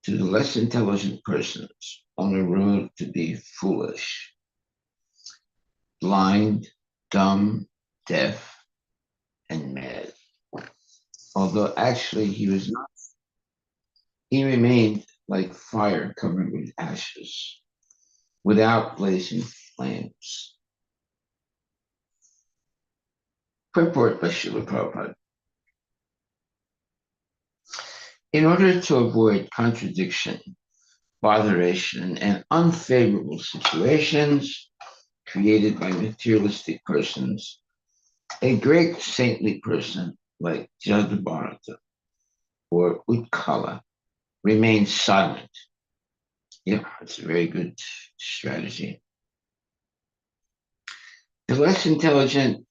to the less intelligent persons on the road to be foolish, blind, dumb, deaf, and mad. Although actually he was not, he remained like fire covered with ashes, without blazing flames. Purport by Srila Prabhupada. In order to avoid contradiction, botheration, and unfavorable situations created by materialistic persons, a great saintly person like Jadabharata or Utkala remains silent. Yeah, it's a very good strategy. The less intelligent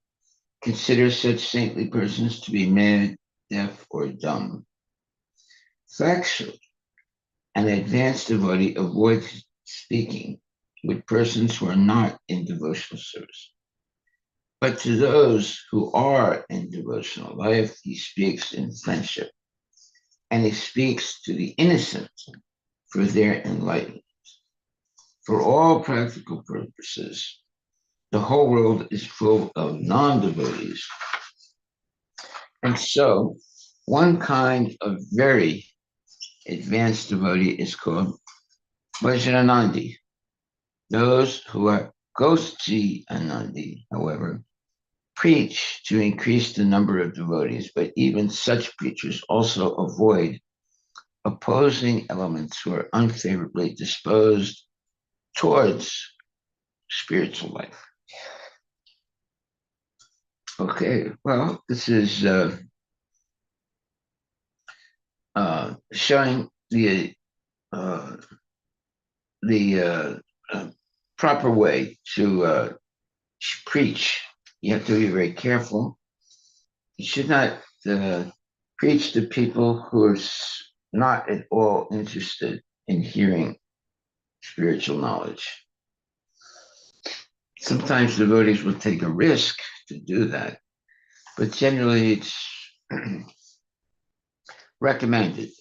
consider such saintly persons to be mad, deaf, or dumb. Factually, an advanced devotee avoids speaking with persons who are not in devotional service. But to those who are in devotional life, he speaks in friendship, and he speaks to the innocent for their enlightenment. For all practical purposes, the whole world is full of non-devotees. And so, one kind of very advanced devotee is called Vajranandi. Those who are Gosji Anandi, however, preach to increase the number of devotees, but even such preachers also avoid opposing elements who are unfavorably disposed towards spiritual life. Okay, well, this is showing the proper way to preach. You have to be very careful. You should not preach to people who are not at all interested in hearing spiritual knowledge. Sometimes devotees will take a risk to do that, but generally it's recommended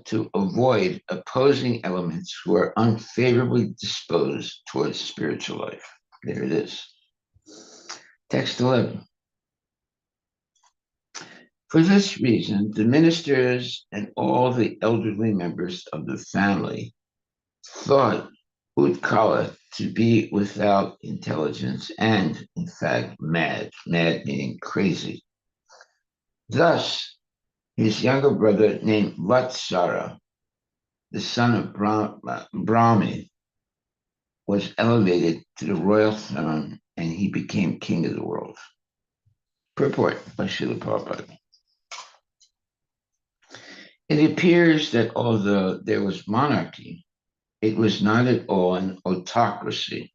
to avoid opposing elements who are unfavorably disposed towards spiritual life. There it is. Text 11. For this reason, the ministers and all the elderly members of the family thought Utkala to be without intelligence and, in fact, mad meaning crazy. Thus, his younger brother named Vatsara, the son of Brahmi, was elevated to the royal throne and he became king of the world. Purport by Srila Prabhupada. It appears that although there was monarchy, it was not at all an autocracy.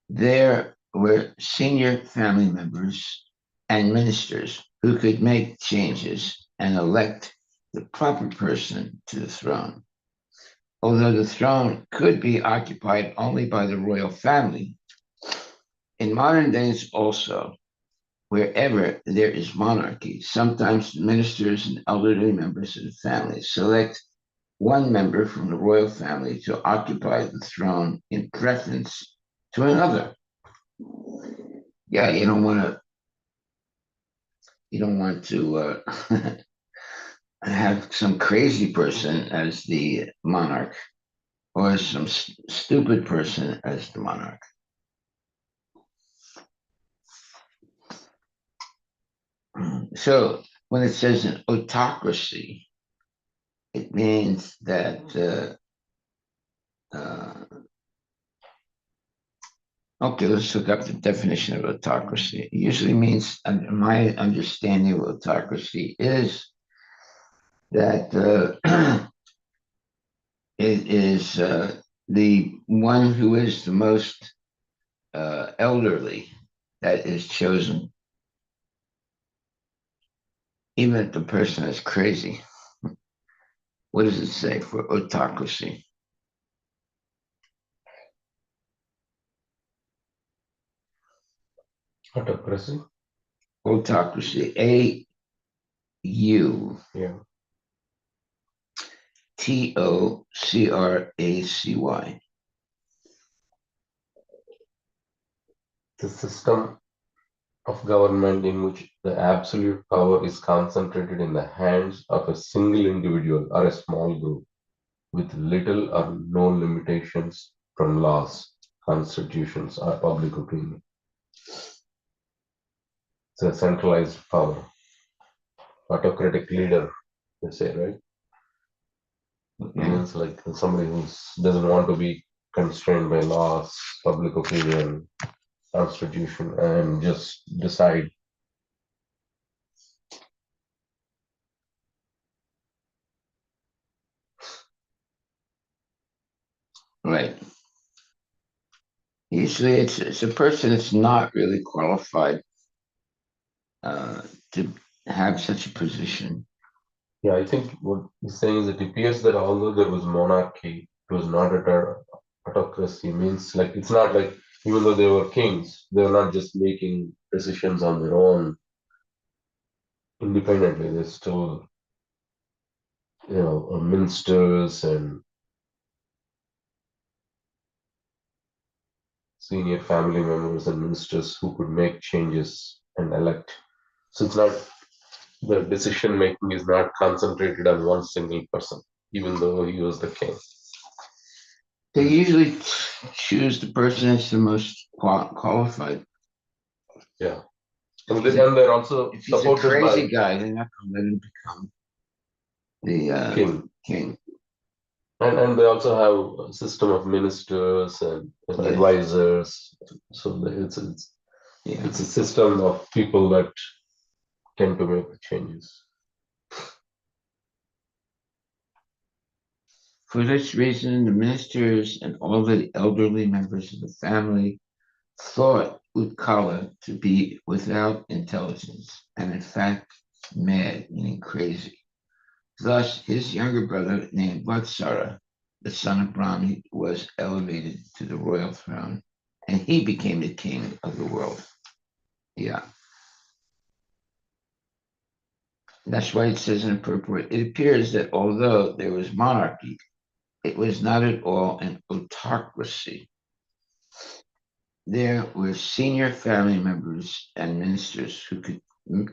There were senior family members and ministers who could make changes and elect the proper person to the throne. Although the throne could be occupied only by the royal family, in modern days also, wherever there is monarchy, sometimes the ministers and elderly members of the family select one member from the royal family to occupy the throne in preference to another. Yeah, you don't want to have some crazy person as the monarch or some stupid person as the monarch. So when it says an autocracy, it means that okay, let's look up the definition of autocracy. It usually means, my understanding of autocracy is that it is the one who is the most elderly that is chosen, even if the person is crazy. What does it say for autocracy? Autocracy. Autocracy. A-U. Yeah. Tocracy. The system of government in which the absolute power is concentrated in the hands of a single individual or a small group with little or no limitations from laws, constitutions, or public opinion. It's a centralized power, autocratic leader, they say, right? It Okay. means like somebody who doesn't want to be constrained by laws, public opinion, constitution, and just decide. Right. Usually it's a person that's not really qualified uh, to have such a position. Yeah, I think what he's saying is it appears that although there was monarchy, it was not a autocracy. Means like it's not like even though they were kings, they were not just making decisions on their own independently. They're still, ministers and senior family members and ministers who could make changes and elect. So it's not the decision making is not concentrated on one single person, even though he was the king. They usually choose the person that's the most qualified. Yeah. If And, he's a, and they're also if he's a supported crazy by guy, they're not going to let him become the king. king. And they also have a system of ministers and Yes. advisors. So Yeah. it's a system of people that tend to make the changes. For this reason, the ministers and all the elderly members of the family thought Utkala to be without intelligence and, in fact, mad, meaning crazy. Thus, his younger brother, named Vatsara, the son of Brahmi, was elevated to the royal throne, and he became the king of the world. Yeah, that's why it says in the purport, it appears that although there was monarchy, it was not at all an autocracy. There were senior family members and ministers who could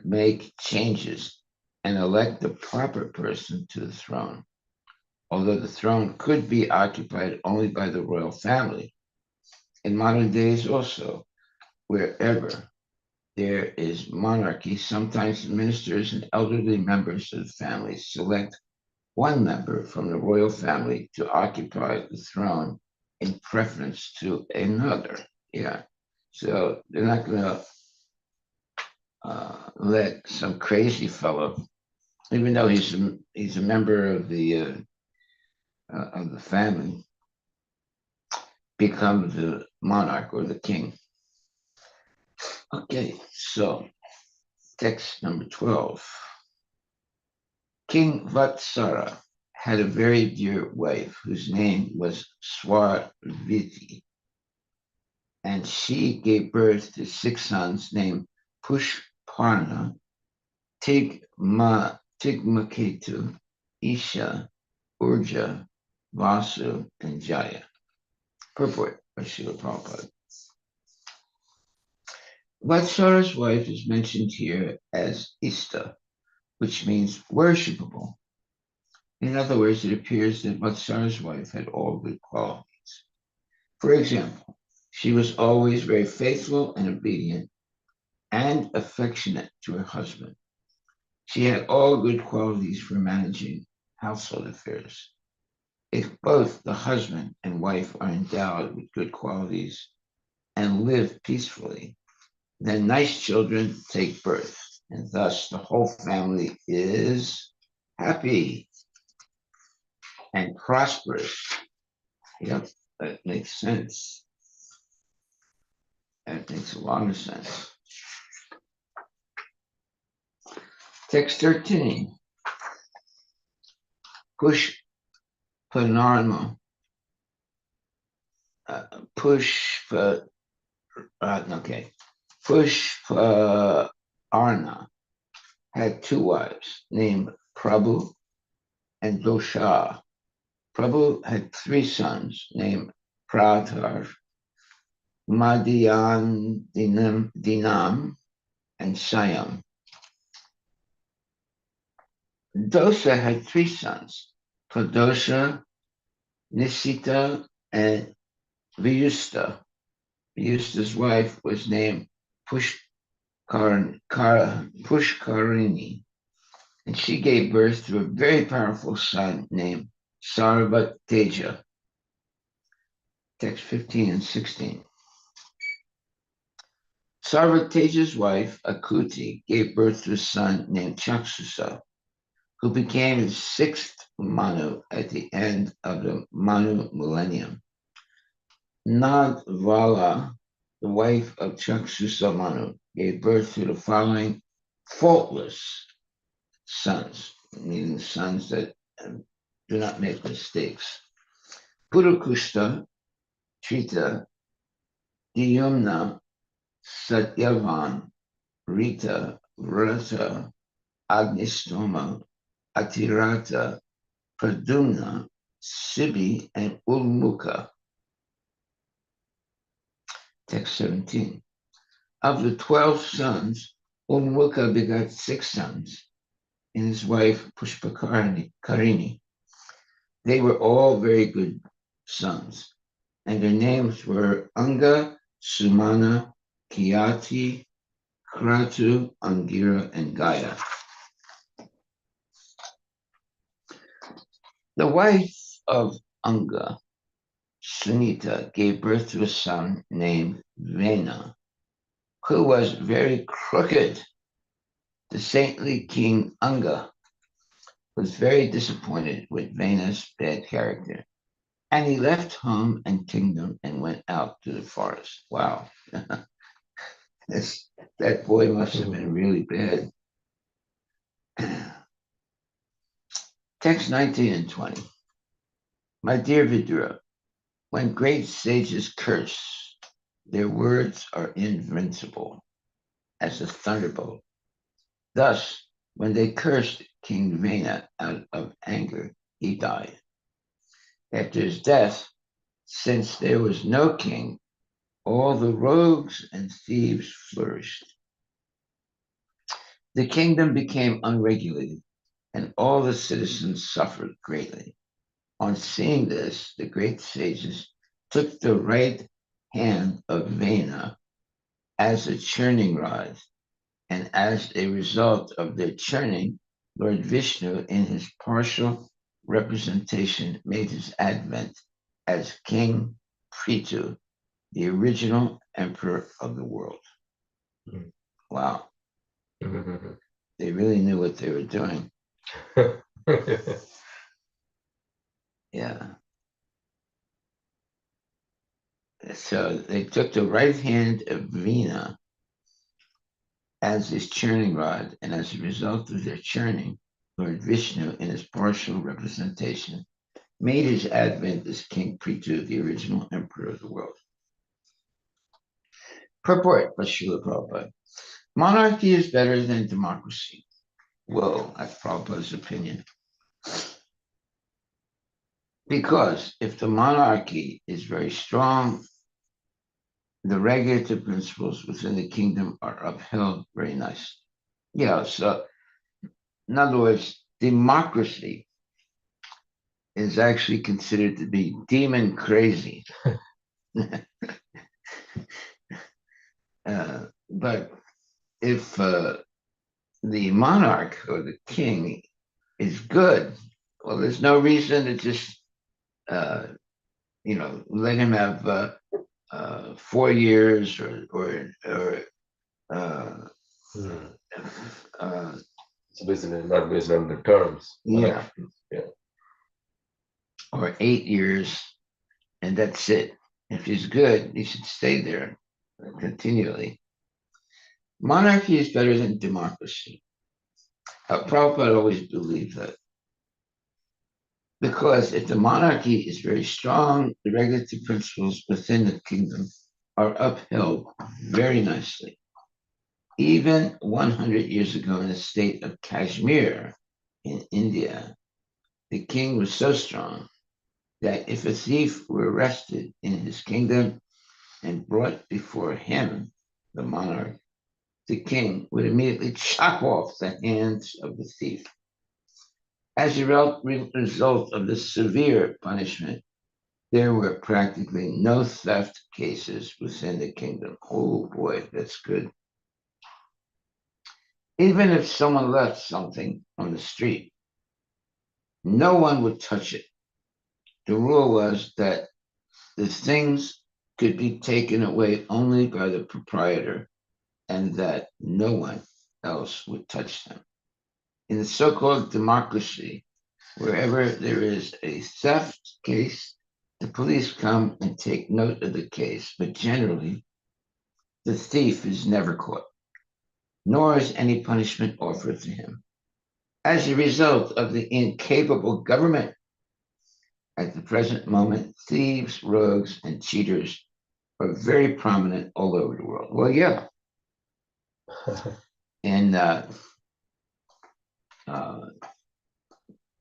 make changes and elect the proper person to the throne. Although the throne could be occupied only by the royal family, in modern days also, wherever there is monarchy, sometimes the ministers and elderly members of the family select one member from the royal family to occupy the throne in preference to another. Yeah. So they're not going to let some crazy fellow, even though he's a member of the family, become the monarch or the king. Okay, so text number 12. King Vatsara had a very dear wife whose name was Swarviti, and she gave birth to 6 sons named Pushparna, Tigmaketu, Isha, Urja, Vasu, and Jaya. Purport by Srila Prabhupada. Vatsara's wife is mentioned here as Ista, which means worshipable. In other words, it appears that Vatsara's wife had all good qualities. For example, she was always very faithful and obedient and affectionate to her husband. She had all good qualities for managing household affairs. If both the husband and wife are endowed with good qualities and live peacefully, then nice children take birth, and thus the whole family is happy and prosperous. Yep, that makes sense. That makes a lot of sense. Text 13. Push Panarma. Push okay. Push Arna had two wives named Prabhu and Dosha. Prabhu had three sons named Pradhar, Madhyan Dinam, and Sayam. Dosa had three sons, Pradosha, Nisita, and Vyusta. Vyusta's wife was named Pushkarini, and she gave birth to a very powerful son named Sarvateja. Text 15 and 16. Sarvateja's wife, Akuti, gave birth to a son named Chaksusa, who became the sixth Manu at the end of the Manu millennium. Nadvala, the wife of Chaksusa Manu, gave birth to the following faultless sons, meaning sons that do not make mistakes. Purukushta, Trita, Diyumna, Satyavan, Rita, Vrata, Agnistoma, Atirata, Pradumna, Sibi, and Ulmuka. Text 17. Of the 12 sons, Ulmuka begot 6 sons, and his wife Pushpakarini. They were all very good sons, and their names were Anga, Sumana, Kiyati, Kratu, Angira, and Gaya. The wife of Anga, Sunita, gave birth to a son named Vena, who was very crooked. The saintly king Anga was very disappointed with Vena's bad character, and he left home and kingdom and went out to the forest. Wow. That boy must have been really bad. Text 19 and 20. My dear Vidura, when great sages curse, their words are invincible as a thunderbolt. Thus, when they cursed King Vena out of anger, he died. After his death, since there was no king, all the rogues and thieves flourished. The kingdom became unregulated, and all the citizens suffered greatly. On seeing this, the great sages took the right hand of Vena as a churning rod, and as a result of their churning, Lord Vishnu, in his partial representation, made his advent as King Prithu, the original emperor of the world. Wow. They really knew what they were doing. Yeah. So they took the right hand of Vena as his churning rod, and as a result of their churning, Lord Vishnu, in his partial representation, made his advent as King Prithu, the original emperor of the world. Purport by Srila Prabhupada. Monarchy is better than democracy. Whoa, that's Prabhupada's opinion. Because if the monarchy is very strong, the regulative principles within the kingdom are upheld very nicely. Yeah, so in other words, democracy is actually considered to be demon crazy. But if the monarch or the king is good, well, there's no reason to just, let him have 4 years or it's basically not based on the terms. Yeah. Yeah. Or 8 years, and that's it. If he's good, he should stay there continually. Monarchy is better than democracy. Prabhupada always believed that. Because if the monarchy is very strong, the regulative principles within the kingdom are upheld very nicely. Even 100 years ago in the state of Kashmir in India, the king was so strong that if a thief were arrested in his kingdom and brought before him, the monarch, the king would immediately chop off the hands of the thief. As a result of this severe punishment, there were practically no theft cases within the kingdom. Oh boy, that's good. Even if someone left something on the street, no one would touch it. The rule was that the things could be taken away only by the proprietor and that no one else would touch them. In the so called democracy, wherever there is a theft case, the police come and take note of the case, but generally, the thief is never caught, nor is any punishment offered to him. As a result of the incapable government at the present moment, thieves, rogues, and cheaters are very prominent all over the world. Well, yeah. And uh,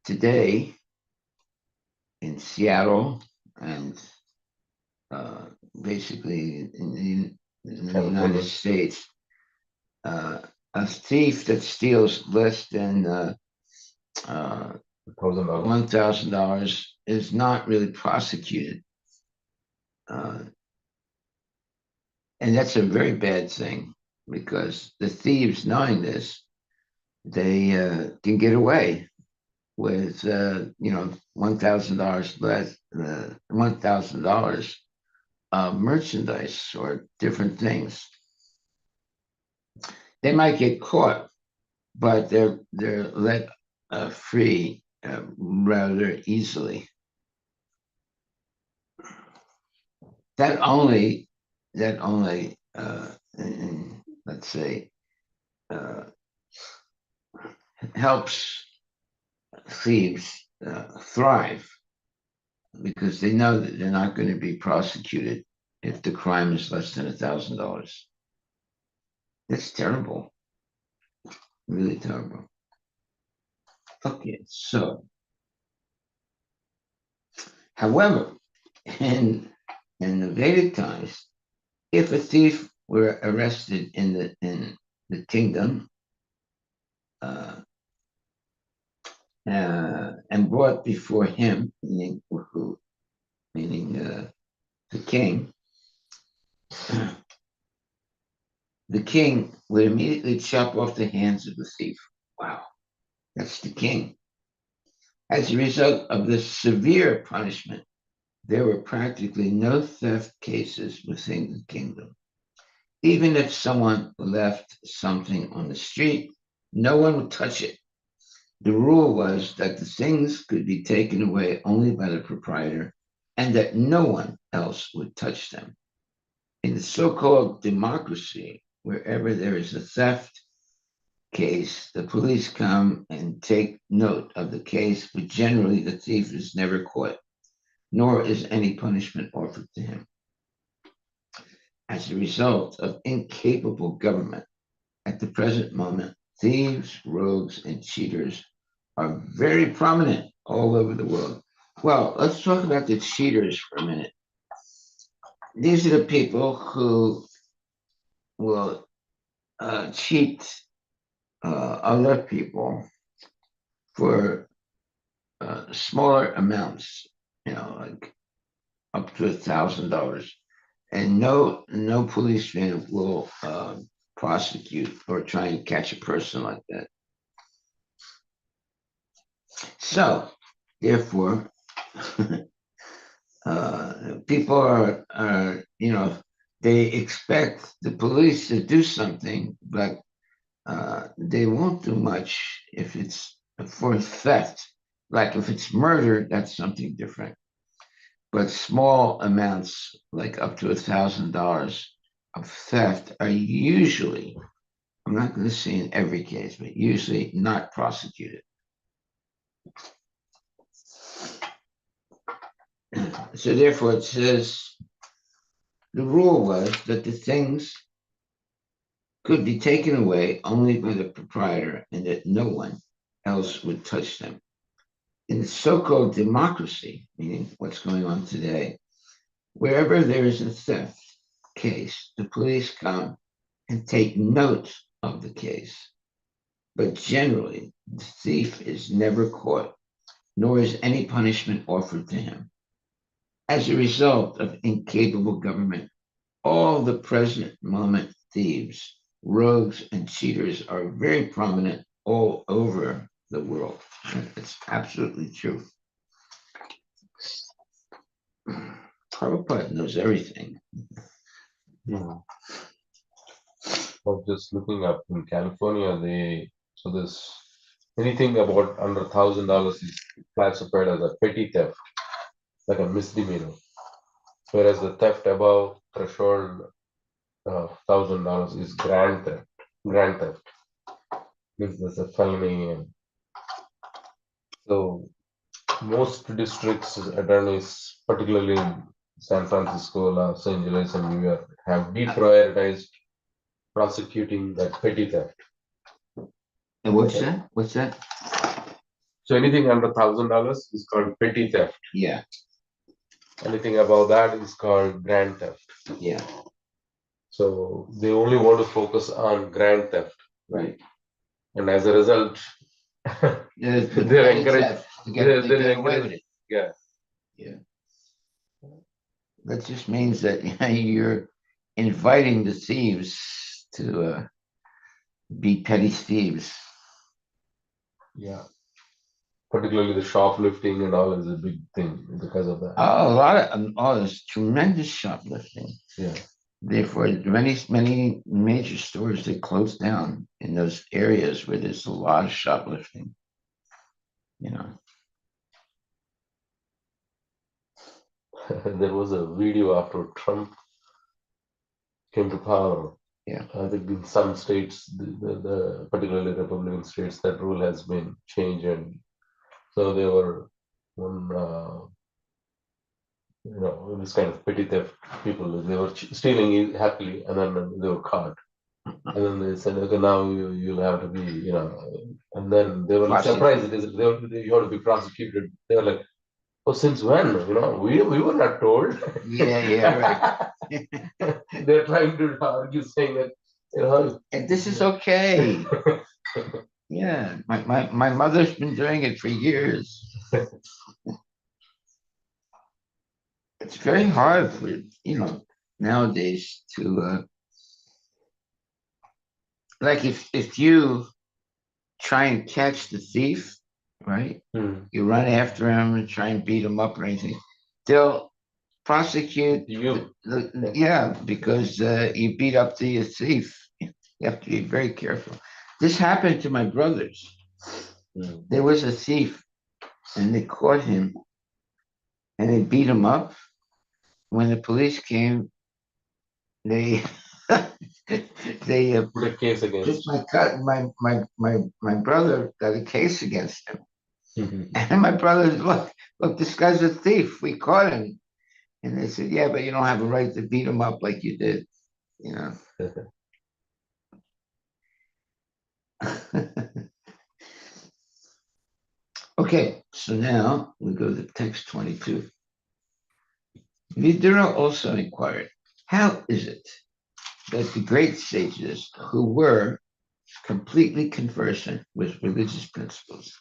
today in Seattle and uh, basically in the United California, States, uh, a thief that steals less than $1,000. $1,000 is not really prosecuted. Uh, and that's a very bad thing because the thieves, knowing this, they can get away with $1,000 less, $1,000 merchandise or different things. They might get caught, but they're let free rather easily. That only let's say uh, helps thieves thrive because they know that they're not going to be prosecuted if the crime is less than $1,000. That's terrible, really terrible. Okay, so however, in the Vedic times, if a thief were arrested in the kingdom uh, and brought before him, meaning the king, the king would immediately chop off the hands of the thief. Wow, that's the king. As a result of this severe punishment, there were practically no theft cases within the kingdom. Even if someone left something on the street, no one would touch it. The rule was that the things could be taken away only by the proprietor and that no one else would touch them. In the so called democracy, wherever there is a theft case, the police come and take note of the case, but generally the thief is never caught, nor is any punishment offered to him. As a result of incapable government, at the present moment, thieves, rogues, and cheaters are very prominent all over the world. Well, let's talk about the cheaters for a minute. These are the people who will cheat other people for smaller amounts, like up to $1,000, and no policeman will prosecute or try and catch a person like that. So, therefore, people they expect the police to do something, but they won't do much if it's for theft. Like if it's murder, that's something different. But small amounts, like up to $1,000 of theft, are usually, I'm not going to say in every case, but usually not prosecuted. So therefore, it says the rule was that the things could be taken away only by the proprietor and that no one else would touch them. In so-called democracy, meaning what's going on today, wherever there is a theft case, the police come and take note of the case. But generally, the thief is never caught, nor is any punishment offered to him. As a result of incapable government, all the present moment thieves, rogues, and cheaters are very prominent all over the world. It's absolutely true. Prabhupada knows everything. Hmm. I was just looking up in California, so this anything about under $1,000 is classified as a petty theft, like a misdemeanor, whereas the theft above threshold $1,000 is grand theft. Grand theft means there's a felony. So most districts attorneys, particularly in San Francisco, Los Angeles, and New York, have deprioritized prosecuting that petty theft. And what's that? What's that? So anything under $1,000 is called petty theft. Yeah, Anything above that is called grand theft. yeah, So they only want to focus on grand theft, right. and as a result, they're encouraged. To They're, get, to they're get away encouraged. with it. Yeah. Yeah. That just means that you're inviting the thieves to be petty thieves. Yeah. Particularly the shoplifting and all is a big thing because of that. Oh, a lot of there's tremendous shoplifting. Yeah. Therefore, many major stores they close down in those areas where there's a lot of shoplifting. You know. There was a video after Trump came to power. Yeah. I think in some states, the particularly Republican states, that rule has been changed, and so they were one, this kind of petty theft people. They were stealing happily, and then they were caught, and then they said, "Okay, now you'll have to be, and then they were surprised. You have to be prosecuted. They were like, "Oh, since when? We were not told." Yeah, right. They're trying to argue, saying that And this is okay. Yeah, my mother's been doing it for years. It's very hard for nowadays to like if you try and catch the thief, right? You run after him and try and beat him up or anything. They'll prosecute you. Yeah, because you beat up the thief. You have to be very careful. This happened to my brothers. There was a thief, and they caught him, and they beat him up. When the police came, they they Put a case against. my brother got a case against him, Mhm. and my brother's look, this guy's a thief. We caught him, and they said, yeah, but you don't have a right to beat him up like you did, you know. Okay, so now we go to text 22. Vidura also inquired, how is it that the great sages who were completely conversant with religious principles.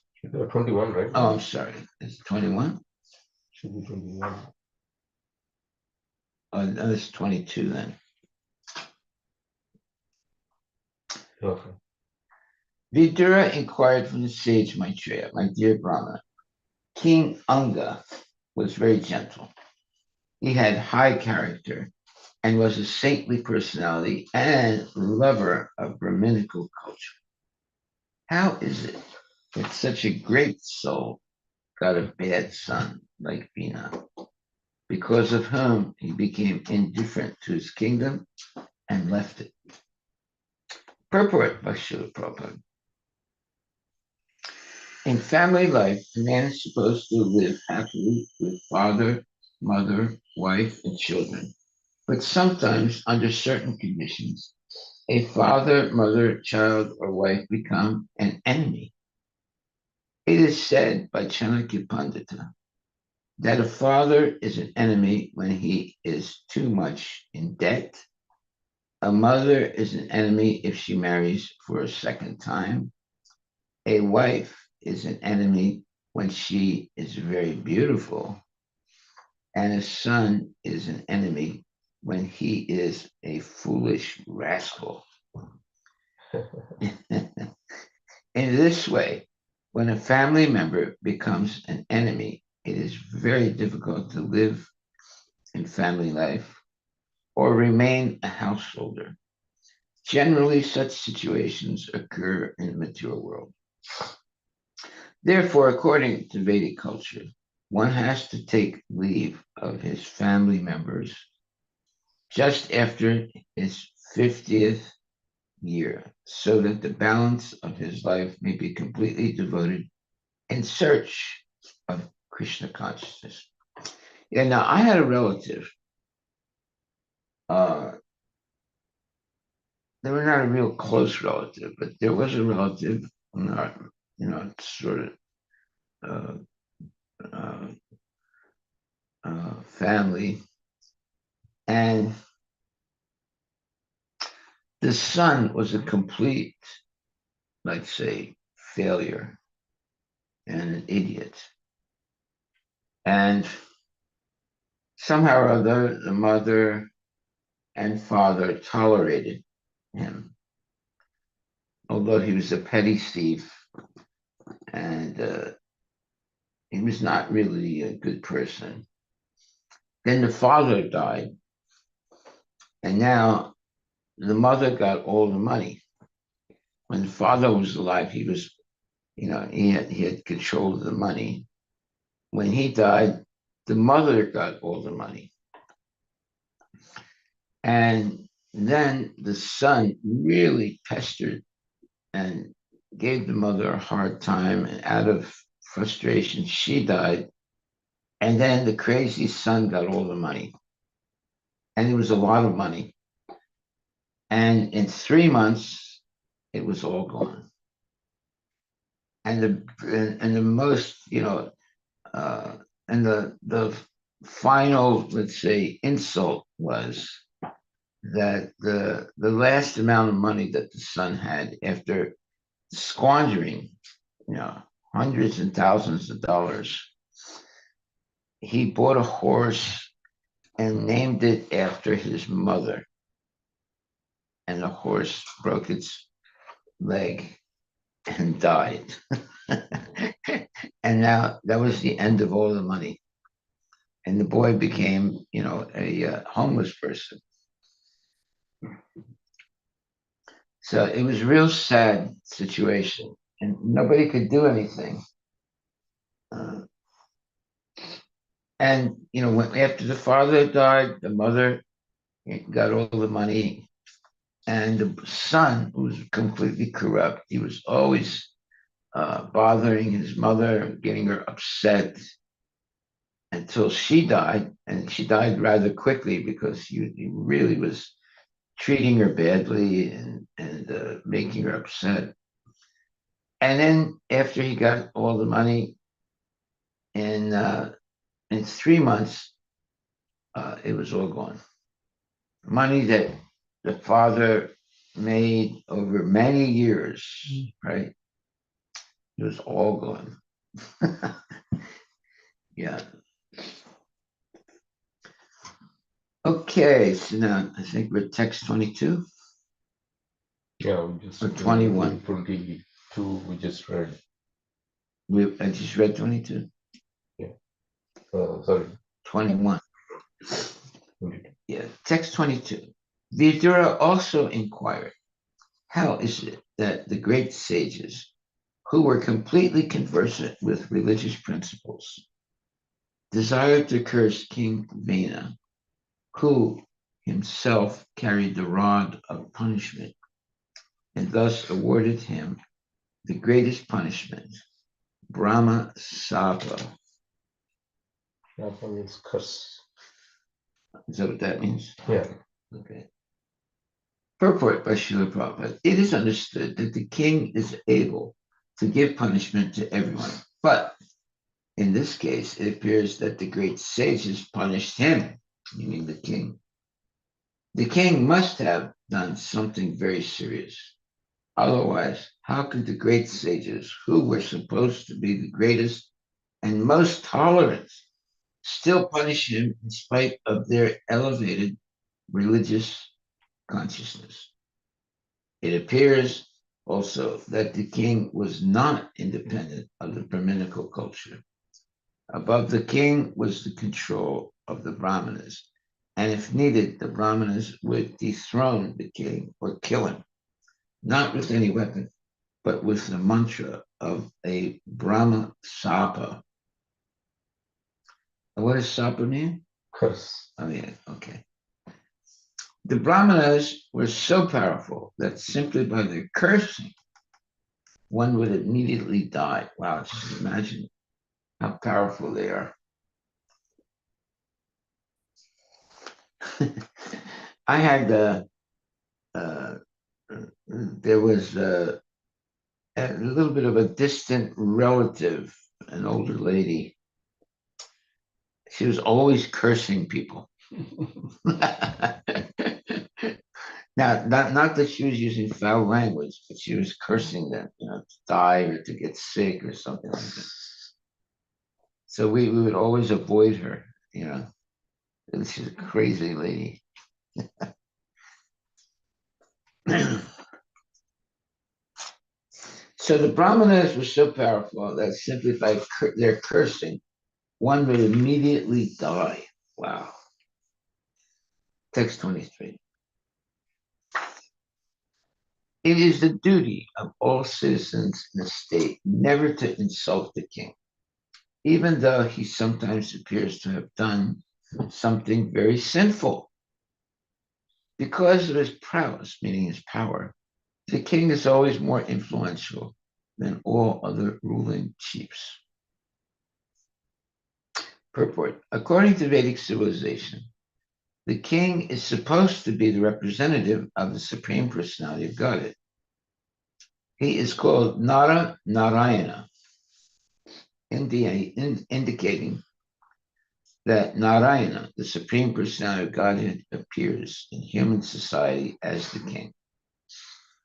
21, right? Oh, I'm sorry. It's 21? Should be 21. Oh, no, it's 22 then. Okay. Vidura inquired from the sage Maitreya, my dear Brahma. King Anga was very gentle. He had high character and was a saintly personality and lover of Brahminical culture. How is it that such a great soul got a bad son like Bina, because of whom he became indifferent to his kingdom and left it? Purport by Srila Prabhupada. In family life, a man is supposed to live happily with father, mother, wife, and children. But sometimes, under certain conditions, a father, mother, child, or wife become an enemy. It is said by Chanakya Pandita that a father is an enemy when he is too much in debt. A mother is an enemy if she marries for a second time. A wife is an enemy when she is very beautiful. And a son is an enemy when he is a foolish rascal. In this way, when a family member becomes an enemy, it is very difficult to live in family life or remain a householder. Generally, such situations occur in the material world. Therefore, according to Vedic culture, one has to take leave of his family members just after his 50th year, so that the balance of his life may be completely devoted in search of Krishna consciousness. Yeah, now I had a relative. Uh, they were not a real close relative, but there was a relative in our, sort of uh, uh, family, and the son was a complete, let's say, failure and an idiot. And somehow or other, the mother and father tolerated him, although he was a petty thief and he was not really a good person. Then the father died, and now the mother got all the money. When the father was alive, he was, he had control of the money. When he died, the mother got all the money. And then the son really pestered and gave the mother a hard time. And out of frustration, she died. And then the crazy son got all the money. And it was a lot of money. And in 3 months, it was all gone. And the most, uh, and the final, let's say, insult was that the last amount of money that the son had after squandering, you know, hundreds and thousands of dollars, he bought a horse and named it after his mother. And the horse broke its leg and died. And now that was the end of all the money. And the boy became, a homeless person. So it was a real sad situation, and nobody could do anything. Uh, and after the father died, the mother got all the money, and the son was completely corrupt. He was always bothering his mother, getting her upset until she died, and she died rather quickly because he really was treating her badly and making her upset. And then after he got all the money in 3 months, it was all gone. Money that the father made over many years, right? It was all gone. Yeah. Okay, so now I think we're text 22 Yeah, we just or 21. 22 we just read. I just read 22. Yeah. Sorry. 21. 22. Yeah, text 22. Vidura also inquired, how is it that the great sages, who were completely conversant with religious principles, desired to curse King Vena, who himself carried the rod of punishment, and thus awarded him the greatest punishment, Brahma Sapa. That one is curse. Is that what that means? Yeah. Okay. Purport by Srila Prabhupada. It is understood that the king is able to give punishment to everyone. But in this case, it appears that the great sages punished him, meaning the king. The king must have done something very serious. Otherwise, how could the great sages, who were supposed to be the greatest and most tolerant, still punish him in spite of their elevated religious consciousness? It appears also that the king was not independent of the Brahminical culture. Above the king was the control of the Brahmanas, and if needed, the Brahmanas would dethrone the king or kill him, not with any weapon, but with the mantra of a Brahma Sapa. What does Sapa mean? Curse. Oh, yeah, okay. The Brahmanas were so powerful that simply by their cursing, one would immediately die. Wow, just imagine how powerful they are. I had uh, there was a little bit of a distant relative, an older lady. She was always cursing people. Now, not that she was using foul language, but she was cursing them, to die or to get sick or something like that. So we would always avoid her, you know. She's a crazy lady. So the Brahmanas were so powerful that simply by their cursing, one would immediately die. Wow. Text 23. It is the duty of all citizens in the state never to insult the king, even though he sometimes appears to have done something very sinful. Because of his prowess, meaning his power, the king is always more influential than all other ruling chiefs. Purport. According to Vedic civilization, the king is supposed to be the representative of the Supreme Personality of Godhead. He is called Nara Narayana, indicating that Narayana, the Supreme Personality of Godhead, appears in human society as the king.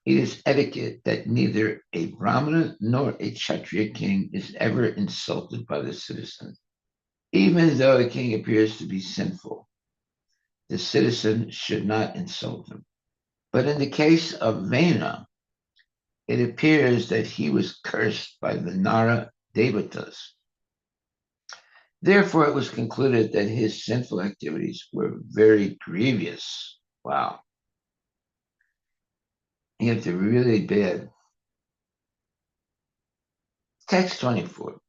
It is etiquette that neither a Brahmana nor a Kshatriya king is ever insulted by the citizen, even though the king appears to be sinful. The citizen should not insult him. But in the case of Vena, it appears that he was cursed by the Nara Devatas. Therefore, it was concluded that his sinful activities were very grievous. Wow. You have to be really bad. Text 24.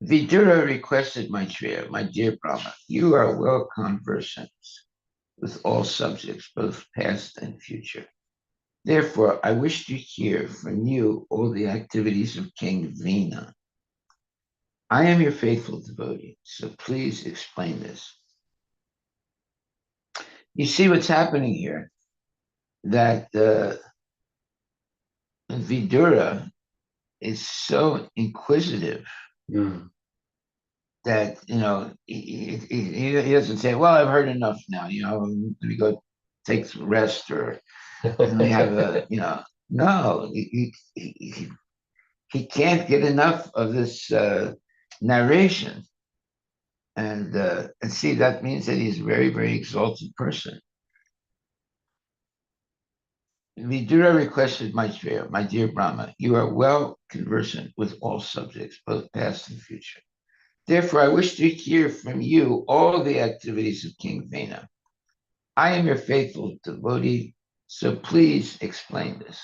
Vidura requested Maitreya, my dear Brahma, you are well conversant with all subjects, both past and future. Therefore, I wish to hear from you all the activities of King Vena. I am your faithful devotee, so please explain this. You see what's happening here, that Vidura is so inquisitive that, he doesn't say, well, I've heard enough now, let me go take some rest or let me have no, he can't get enough of this narration. And see, that means that he's a very, very exalted person. Vidura requested Maitreya, my dear Brahma, you are well conversant with all subjects, both past and future. Therefore, I wish to hear from you all the activities of King Vena. I am your faithful devotee, so please explain this.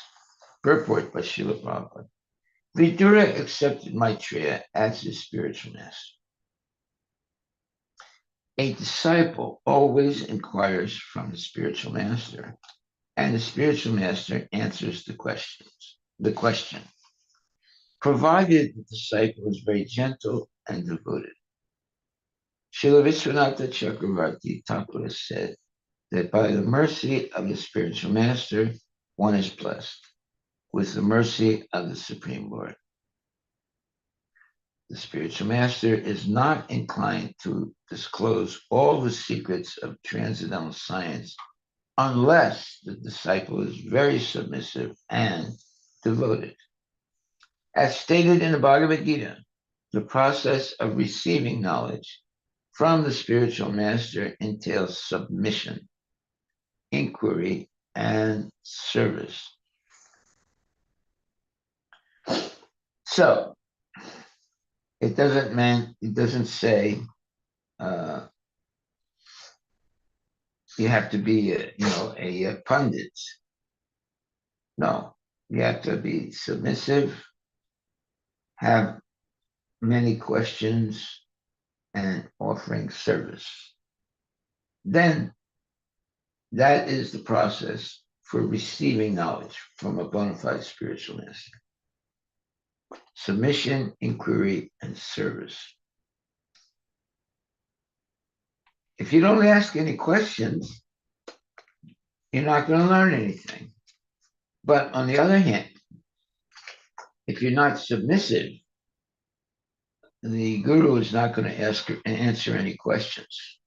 Purport by Srila Prabhupada. Vidura accepted Maitreya as his spiritual master. A disciple always inquires from the spiritual master, and the spiritual master answers the question, provided the disciple is very gentle and devoted. Srila Vishwanatha Chakravarti Thakur said that by the mercy of the spiritual master, one is blessed. with the mercy of the Supreme Lord. The spiritual master is not inclined to disclose all the secrets of transcendental science unless the disciple is very submissive and devoted. As stated in the Bhagavad Gita, the process of receiving knowledge from the spiritual master entails submission, inquiry, and service. So it doesn't say you have to be a pundit. No, you have to be submissive, have many questions, and offering service. Then that is the process for receiving knowledge from a bona fide spiritual master. Submission, inquiry, and service. If you don't ask any questions, you're not going to learn anything. But on the other hand, if you're not submissive, the guru is not going to answer any questions.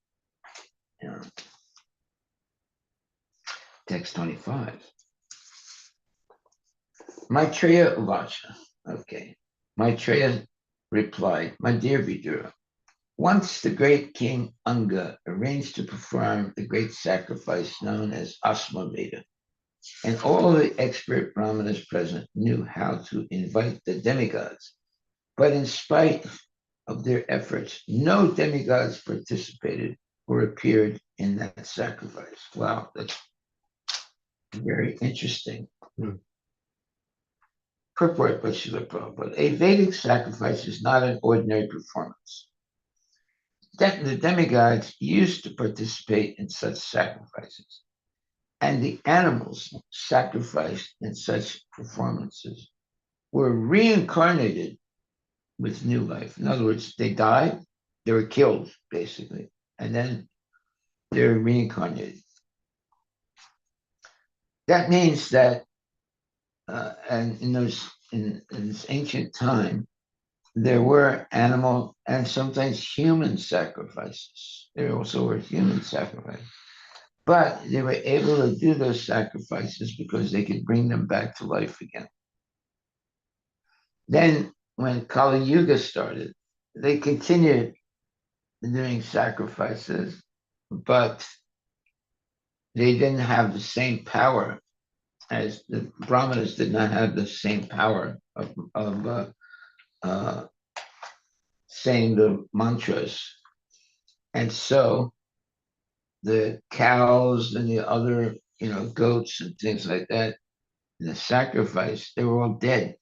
Text 25. Maitreya Uvacha. Okay. Maitreya replied, my dear Vidura, once the great king Anga arranged to perform the great sacrifice known as Asmaveda, and all the expert brahmanas present knew how to invite the demigods. But in spite of their efforts, no demigods participated or appeared in that sacrifice. Wow, that's very interesting. Purport by Srila Prabhupada. A Vedic sacrifice is not an ordinary performance. The demigods used to participate in such sacrifices, and the animals sacrificed in such performances were reincarnated with new life. In other words, they died, they were killed, basically, and then they're reincarnated. That means that, and in this ancient time, there were animal and sometimes human sacrifices. There also were human sacrifices. But they were able to do those sacrifices because they could bring them back to life again. Then, when Kali Yuga started, they continued doing sacrifices, but they didn't have the same power as the Brahmanas did not have the same power of saying the mantras. And so the cows and the other, goats and things like that, in the sacrifice, they were all dead.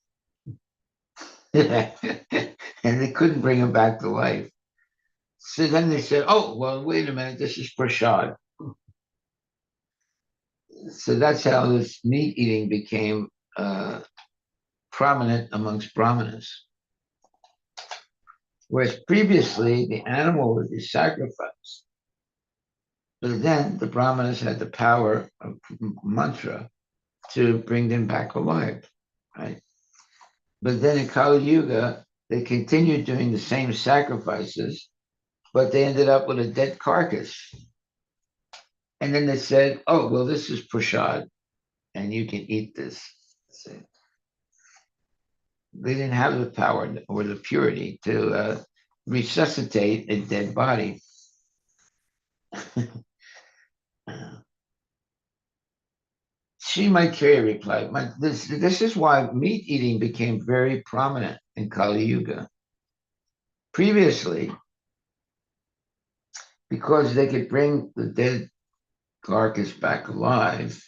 And they couldn't bring them back to life. So then they said, oh, well, wait a minute, this is prasad. So that's how this meat eating became prominent amongst brahmanas. Whereas previously, the animal would be sacrificed. But then the brahmanas had the power of mantra to bring them back alive, right? But then in Kali Yuga, they continued doing the same sacrifices, but they ended up with a dead carcass. And then they said, oh, well, this is prasad, and you can eat this. They didn't have the power or the purity to resuscitate a dead body. She Maitreya replied, this is why meat eating became very prominent in Kali Yuga. Previously, because they could bring the dead carcass back alive,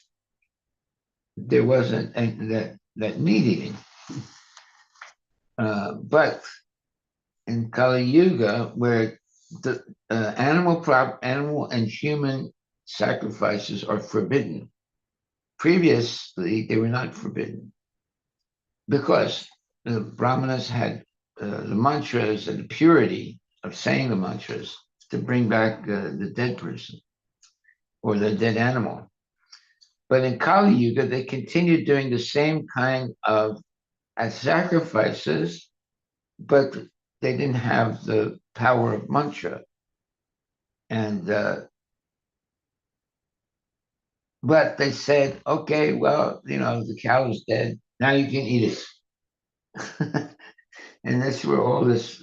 there wasn't that meat eating. But in Kali Yuga, where the animal and human sacrifices are forbidden, previously they were not forbidden because the Brahmanas had the mantras and the purity of saying the mantras to bring back the dead person or the dead animal. But in Kali Yuga, they continued doing the same kind of sacrifices, but they didn't have the power of mantra. And but they said, okay, well, the cow is dead. Now you can eat it. And that's where all this,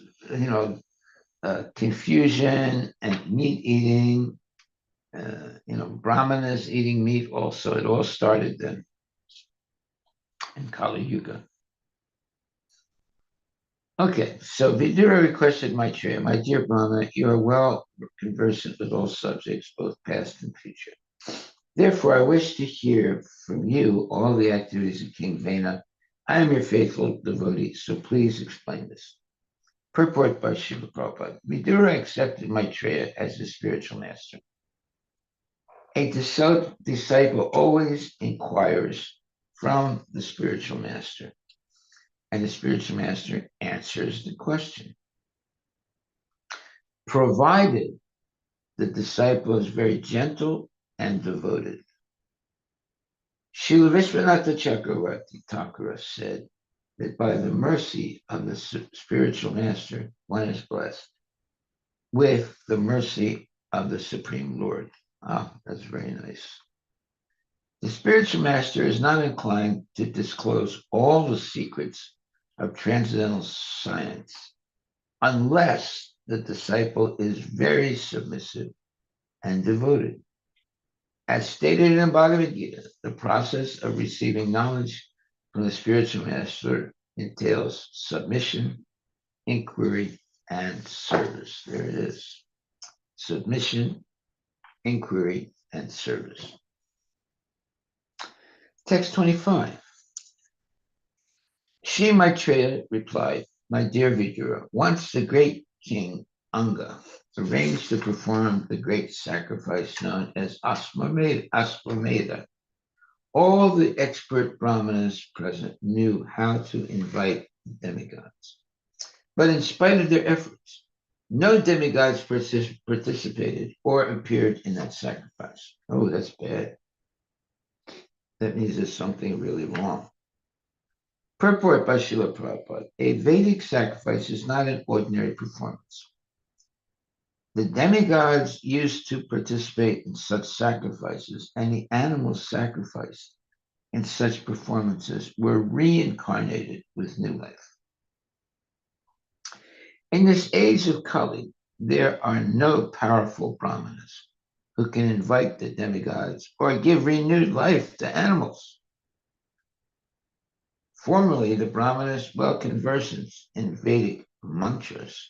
confusion and meat eating, brahmanas eating meat also. It all started then in Kali Yuga. Okay, so Vidura requested Maitreya, my dear Brahma, you are well conversant with all subjects, both past and future. Therefore, I wish to hear from you all the activities of King Vena. I am your faithful devotee, so please explain this. Purport by Srila Prabhupada. Vidura accepted Maitreya as his spiritual master. A disciple always inquires from the spiritual master, and the spiritual master answers the question, provided the disciple is very gentle and devoted. Srila Vishwanatha Chakravarti Thakura said that by the mercy of the spiritual master, one is blessed with the mercy of the Supreme Lord. Ah, that's very nice. The spiritual master is not inclined to disclose all the secrets of transcendental science unless the disciple is very submissive and devoted. As stated in Bhagavad Gita, the process of receiving knowledge from the spiritual master entails submission, inquiry, and service. There it is. Submission, inquiry, and service. Text 25. Shri Maitreya replied, my dear Vidura, once the great king Anga arranged to perform the great sacrifice known as Ashwamedha. All the expert brahmanas present knew how to invite demigods. But in spite of their efforts, no demigods participated or appeared in that sacrifice. Oh, that's bad. That means there's something really wrong. Purport by Srila Prabhupada. A Vedic sacrifice is not an ordinary performance. The demigods used to participate in such sacrifices, and the animals sacrificed in such performances were reincarnated with new life. In this age of Kali, there are no powerful brahmanas who can invite the demigods or give renewed life to animals. Formerly, the brahmanas, well conversant in Vedic mantras,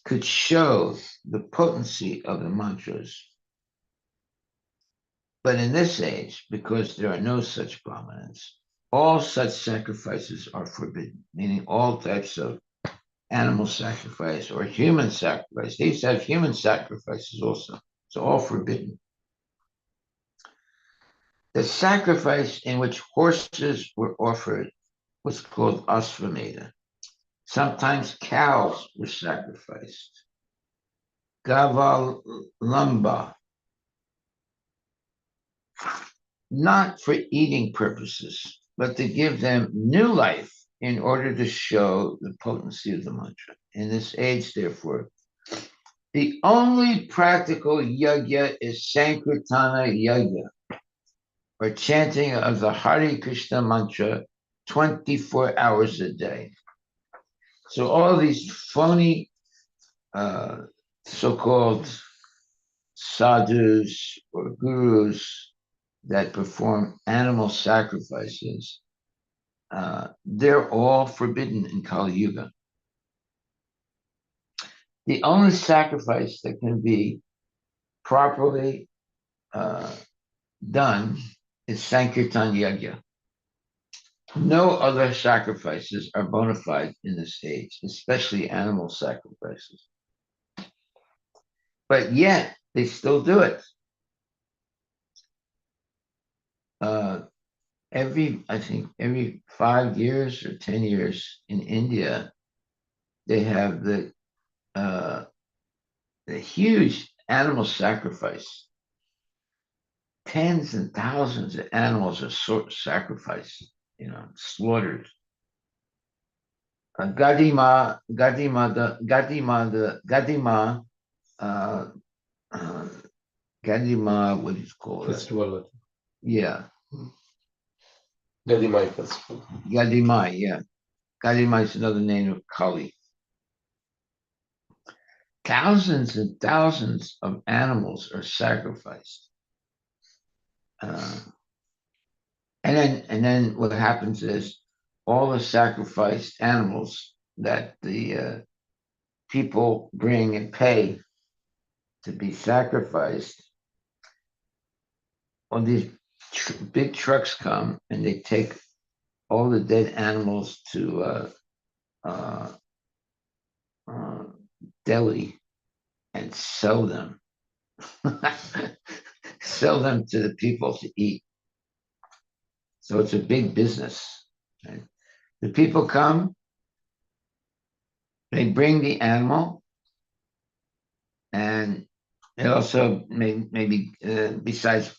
could show the potency of the mantras. But in this age, because there are no such brahmanas, all such sacrifices are forbidden, meaning all types of animal sacrifice or human sacrifice. They used to have human sacrifices also. It's all forbidden. The sacrifice in which horses were offered was called Ashvamedha. Sometimes cows were sacrificed. Gavalamba, not for eating purposes, but to give them new life in order to show the potency of the mantra. In this age, therefore, the only practical yajna is Sankirtana yajna, or chanting of the Hare Krishna mantra 24 hours a day. So all these phony so-called sadhus or gurus that perform animal sacrifices, they're all forbidden in Kali Yuga. The only sacrifice that can be properly done is Sankirtan Yajna. No other sacrifices are bona fide in this age, especially animal sacrifices. But yet, they still do it. Every 5 years or 10 years in India, they have the huge animal sacrifice. tens and thousands of animals are sacrificed, slaughtered. Uh, uh, Gadima, what do you call it? Festival. Yeah, Gadimai festival. Gadima, yeah. Gadima is another name of Kali. Thousands and thousands of animals are sacrificed. Uh, and then what happens is all the sacrificed animals that the people bring and pay to be sacrificed, all these big trucks come and they take all the dead animals to uh, uh, Delhi and sell them, sell them to the people to eat. So it's a big business. Right? The people come, they bring the animal, and they also maybe besides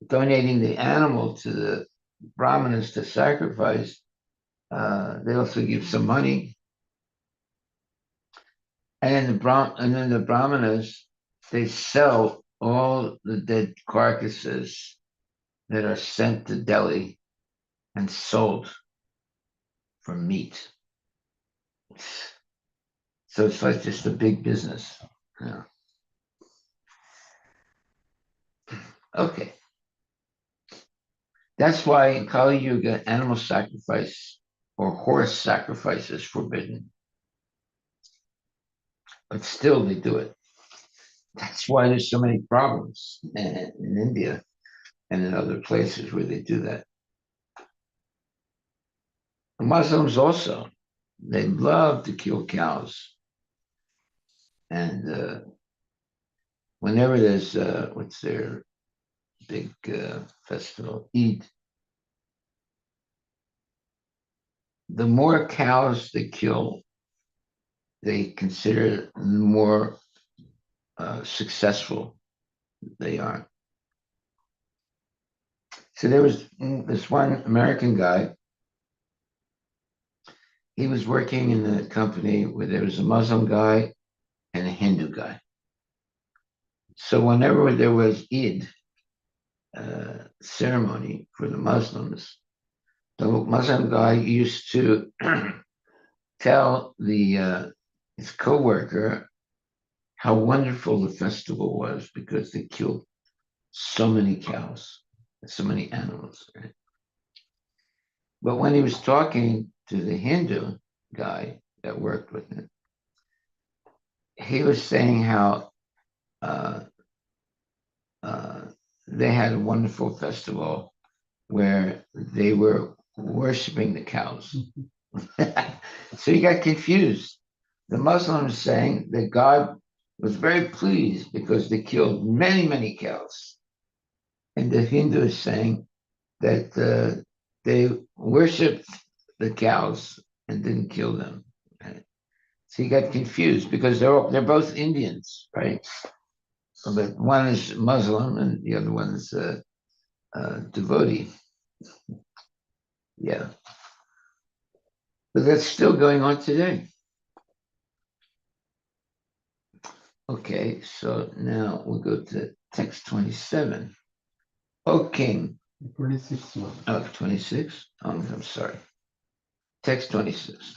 donating the animal to the brahmanas to sacrifice, they also give some money, and then the brahmanas they sell all the dead carcasses that are sent to Delhi and sold for meat. So it's like just a big business. Yeah. Okay. That's why in Kali Yuga, animal sacrifice or horse sacrifice is forbidden. But still, they do it. That's why there's so many problems in India and in other places where they do that. The Muslims also, they love to kill cows. And whenever there's, what's their big festival, Eid, the more cows they kill, they consider the more successful they are. So there was this one American guy. He was working in a company where there was a Muslim guy and a Hindu guy. So whenever there was Eid ceremony for the Muslims, the Muslim guy used to tell his coworker how wonderful the festival was because they killed so many cows, so many animals. Right? But when he was talking to the Hindu guy that worked with him, he was saying how uh, uh, they had a wonderful festival where they were worshiping the cows. So he got confused. The Muslims saying that God was very pleased because they killed many, many cows. And the Hindu is saying that they worshiped the cows and didn't kill them. Right? So he got confused because they're both Indians, right? But one is Muslim and the other one is devotee. Yeah, but that's still going on today. Okay, so now we'll go to text 27. O king. 26 one. Oh, 26? Oh, I'm sorry. Text 26.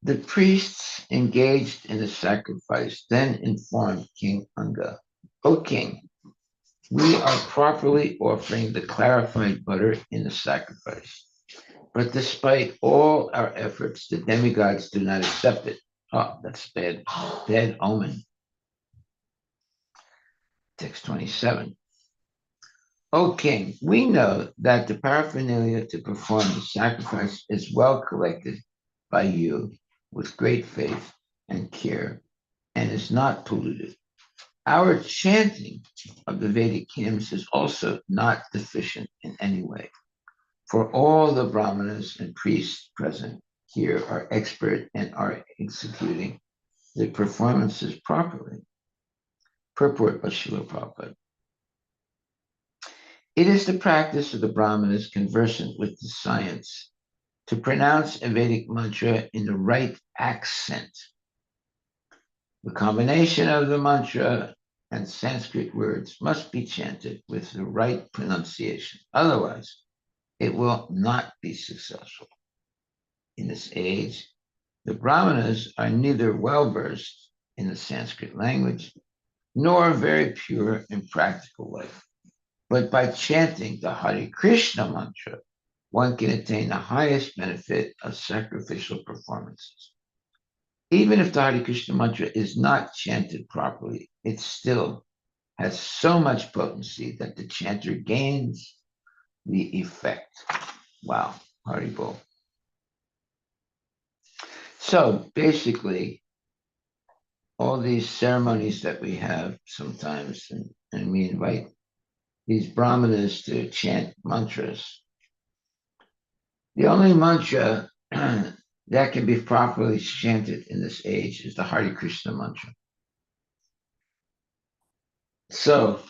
The priests engaged in the sacrifice then informed King Anga, O king, we are properly offering the clarified butter in the sacrifice. But despite all our efforts, the demigods do not accept it. Oh, that's bad, bad omen. Text 27. O king, we know that the paraphernalia to perform the sacrifice is well collected by you with great faith and care and is not polluted. Our chanting of the Vedic hymns is also not deficient in any way. For all the brahmanas and priests present here are expert and are executing the performances properly. Purport by Srila Prabhupada. It is the practice of the Brahmanas conversant with the science to pronounce a Vedic mantra in the right accent. The combination of the mantra and Sanskrit words must be chanted with the right pronunciation. Otherwise, it will not be successful. In this age, the Brahmanas are neither well versed in the Sanskrit language nor very pure in practical life. But by chanting the Hare Krishna mantra, one can attain the highest benefit of sacrificial performances. Even if the Hare Krishna mantra is not chanted properly, it still has so much potency that the chanter gains the effect. Wow, Haribol. So basically, all these ceremonies that we have sometimes, and we invite these brahmanas to chant mantras. The only mantra that can be properly chanted in this age is the Hare Krishna mantra. So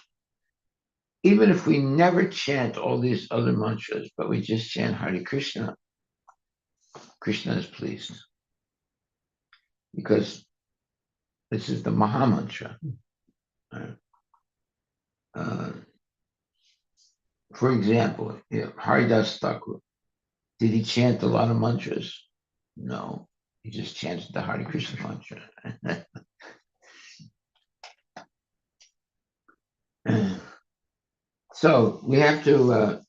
even if we never chant all these other mantras, but we just chant Hare Krishna, Krishna is pleased because this is the Maha mantra. Uh, for example, Haridas Thakur, did he chant a lot of mantras? No, he just chanted the Hare Krishna mantra. So we have to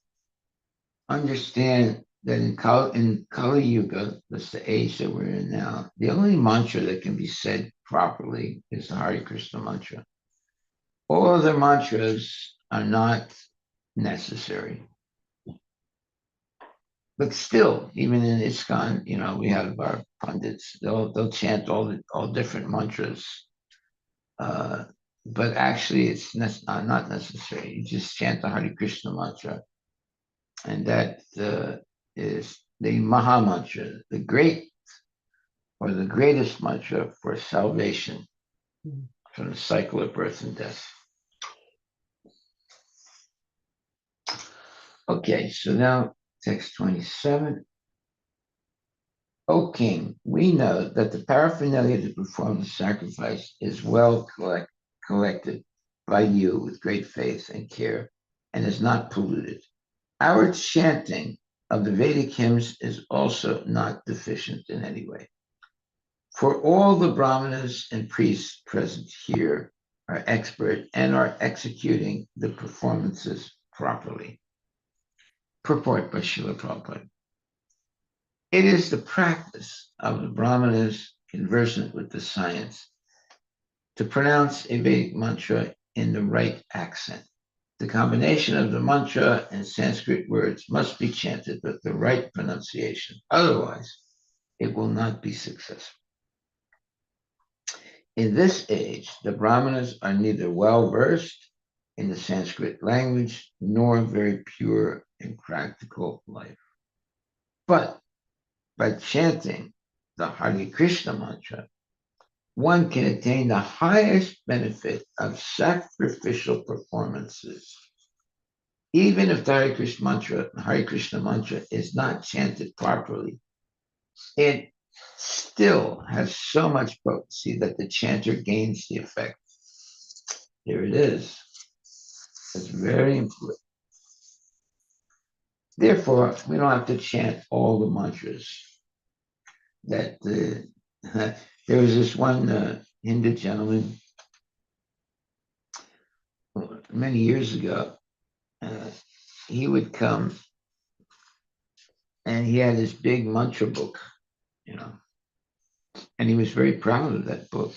understand that in Kali Yuga, that's the age that we're in now, the only mantra that can be said properly is the Hare Krishna mantra. All other mantras are not necessary. But still, even in ISKCON, we have our pundits. They'll chant all different mantras, but actually, it's not necessary. You just chant the Hare Krishna mantra, and that is the Maha mantra, the great or the greatest mantra for salvation from the cycle of birth and death. Okay, so now text 27. O king, we know that the paraphernalia to perform the sacrifice is well collected by you with great faith and care and is not polluted. Our chanting of the Vedic hymns is also not deficient in any way. For all the brahmanas and priests present here are expert and are executing the performances properly. Purport by Srila Prabhupada. It is the practice of the brahmanas conversant with the science to pronounce a Vedic mantra in the right accent. The combination of the mantra and Sanskrit words must be chanted with the right pronunciation. Otherwise, it will not be successful. In this age, the brahmanas are neither well versed in the Sanskrit language nor very pure in practical life. But by chanting the Hare Krishna mantra, one can attain the highest benefit of sacrificial performances. Even if the Hare Krishna mantra is not chanted properly, it still has so much potency that the chanter gains the effect. Here it is. It's very important. Therefore, we don't have to chant all the mantras. That there was this one Hindu gentleman many years ago. He would come and he had this big mantra book, and he was very proud of that book.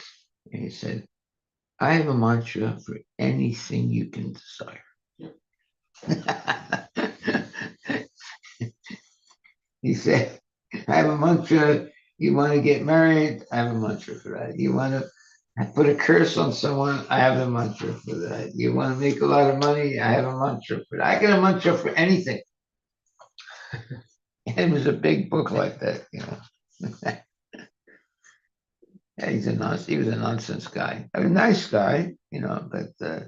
And he said, I have a mantra for anything you can desire. He said, I have a mantra. You want to get married? I have a mantra for that. You want to put a curse on someone? I have a mantra for that. You want to make a lot of money? I have a mantra for that. I got a mantra for anything. And it was a big book like that. Yeah, he was a nonsense guy. A nice guy, but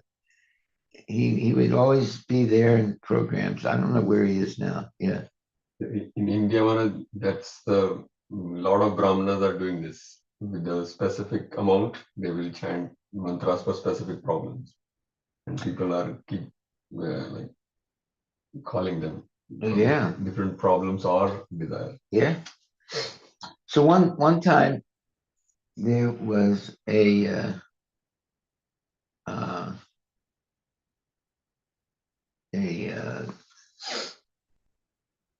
he would always be there in programs. I don't know where he is now. Yeah. In India, Maharaj, that's the lot of brahmanas are doing this with a specific amount. They will chant mantras for specific problems, and people are keep like calling them from Yeah. different problems or desire. Yeah. So one time there was uh, a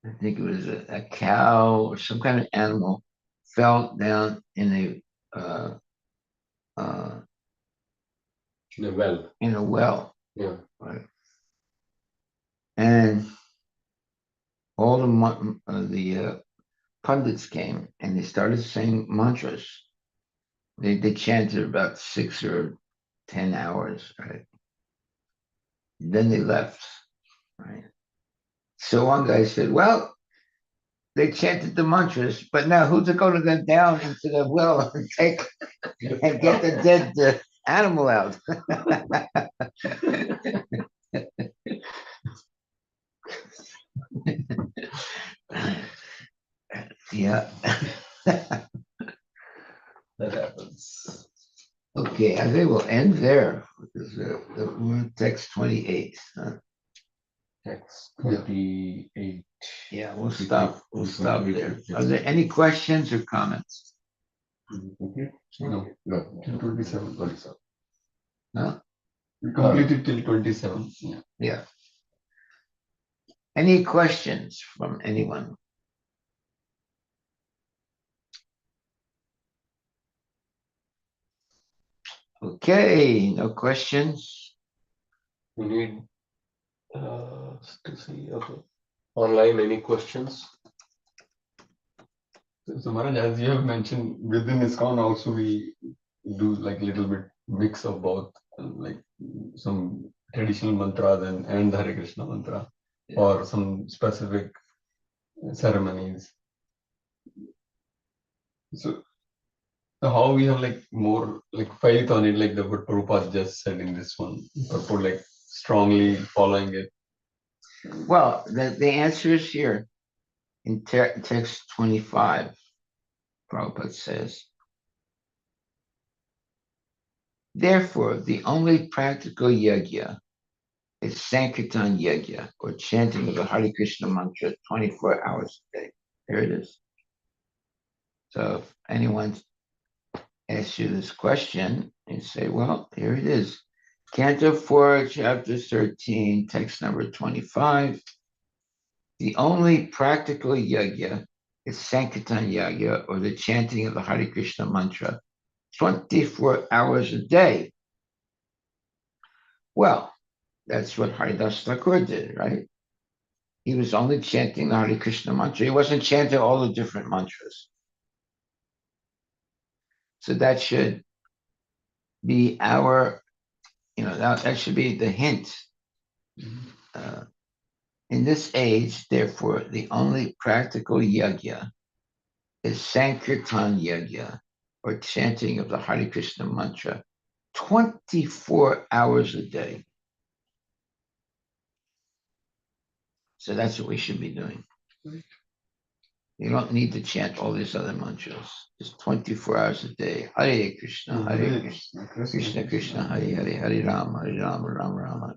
I think it was a cow or some kind of animal fell down uh, uh, Well, in a well, yeah. right? And all the pundits came and they started saying mantras. They chanted about 6 or 10 hours, right? Then they left, right? So one guy said, "Well, they chanted the mantras, but now who's going to go down into the well and take and get the dead animal out?" Yeah. That happens. Okay, I think we'll end there because we're on text 28. Text 28. Yeah, we'll stop. We'll stop there. Are there any questions or comments? No, no, till 27. 27. No? We completed till 27. Yeah. Yeah. Any questions from anyone? Okay, no questions. We need to see. Okay. Online, any questions? So Maharaj, as you have mentioned, within ISKCON also we do like little bit mix of both, like some traditional mantras and the Hare Krishna mantra, Yeah. or some specific ceremonies. So how we have like more like faith on it, like the what Prabhupada just said in this one, purport like strongly following it. Well, the answer is here in text 25. Prabhupada says, therefore, the only practical yajna is Sankirtan yajna, or chanting of the Hare Krishna mantra 24 hours a day. There it is. So if anyone asks you this question, you say, well, here it is. Canto 4, chapter 13, text number 25. The only practical yajna is Sankirtan yajna, or the chanting of the Hare Krishna mantra 24 hours a day. Well, that's what Haridas Thakur did, right? He was only chanting the Hare Krishna mantra. He wasn't chanting all the different mantras. So that should be our, that should be the hint. In this age, therefore, the only practical yajna is Sankirtan yajna, or chanting of the Hare Krishna mantra, 24 hours a day. So that's what we should be doing. You don't need to chant all these other mantras. Just 24 hours a day. Hare Krishna, Hare Krishna, Krishna Krishna, Hare Hare, Hare Rama, Rama Rama.